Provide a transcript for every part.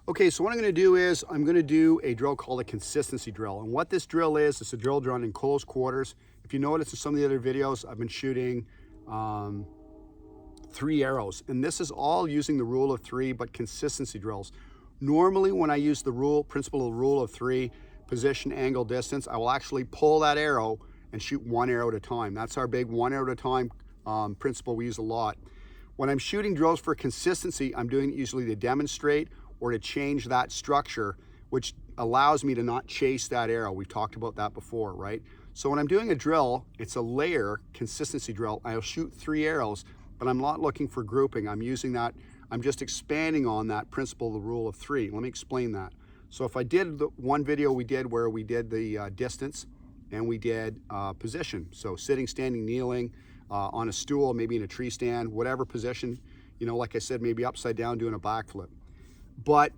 Okay, so what I'm going to do is I'm going to do a drill called a consistency drill. And what this drill is, it's a drill done in close quarters. If you notice in some of the other videos, I've been shooting 3 arrows. And this is all using the rule of 3, but consistency drills. Normally when I use the principle of the rule of 3, position, angle, distance, I will actually pull that arrow and shoot 1 arrow at a time. That's our big 1 arrow at a time principle we use a lot. When I'm shooting drills for consistency, I'm doing it usually to demonstrate or to change that structure, which allows me to not chase that arrow. We've talked about that before, right? So when I'm doing a drill, it's a layer consistency drill. I'll shoot 3 arrows, but I'm not looking for grouping. I'm using that, I'm just expanding on that principle, the rule of 3. Let me explain that. So if I did the one video we did where we did the distance and we did position, so sitting, standing, kneeling, on a stool, maybe in a tree stand, whatever position, you know, like I said, maybe upside down doing a backflip. But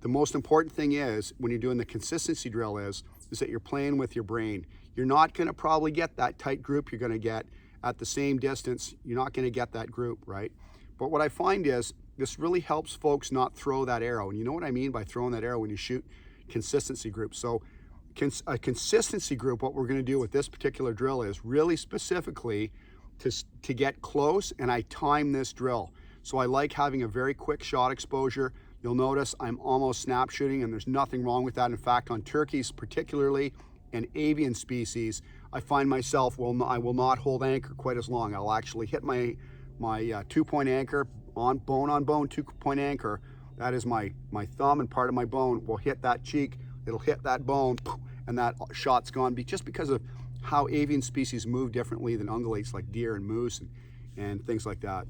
the most important thing is when you're doing the consistency drill is that you're playing with your brain. You're not going to probably get that tight group you're going to get at the same distance. You're not going to get that group, right? But what I find is this really helps folks not throw that arrow. And you know what I mean by throwing that arrow when you shoot consistency groups. So a consistency group, what we're going to do with this particular drill is really specifically to get close, and I time this drill. So I like having a very quick shot exposure. You'll notice I'm almost snap shooting, and there's nothing wrong with that. In fact, on turkeys particularly and avian species, I find myself, I will not hold anchor quite as long. I'll actually hit my 2-point anchor on bone 2-point anchor. That is my thumb, and part of my bone will hit that cheek. It'll hit that bone, and that shot's gone. Just because of how avian species move differently than ungulates like deer and moose and things like that,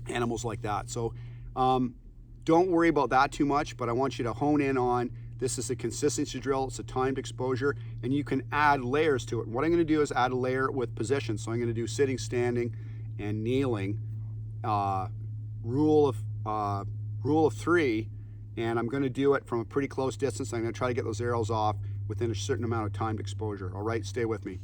animals like that. So don't worry about that too much, but I want you to hone in on this is a consistency drill. It's a timed exposure, and you can add layers to it. What I'm going to do is add a layer with position. So I'm going to do sitting, standing, and kneeling, rule of 3, and I'm going to do it from a pretty close distance. I'm going to try to get those arrows off within a certain amount of timed exposure. All right, stay with me.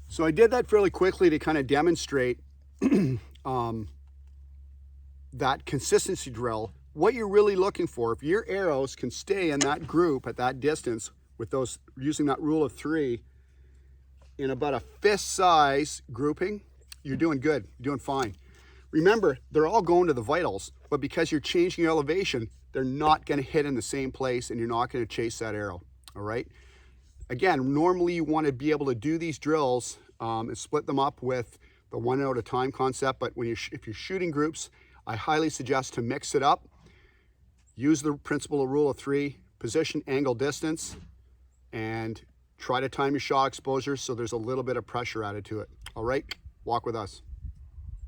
So I did that fairly quickly to kind of demonstrate that consistency drill. What you're really looking for, if your arrows can stay in that group at that distance with those, using that rule of 3, in about a fist size grouping, you're doing good, you're doing fine. Remember, they're all going to the vitals, but because you're changing your elevation, they're not going to hit in the same place, and you're not going to chase that arrow, all right? Again, normally you want to be able to do these drills and split them up with the 1 arrow at a time concept, but when if you're shooting groups, I highly suggest to mix it up. Use the principle of rule of 3, position, angle, distance, and try to time your shot exposure so there's a little bit of pressure added to it. All right, walk with us.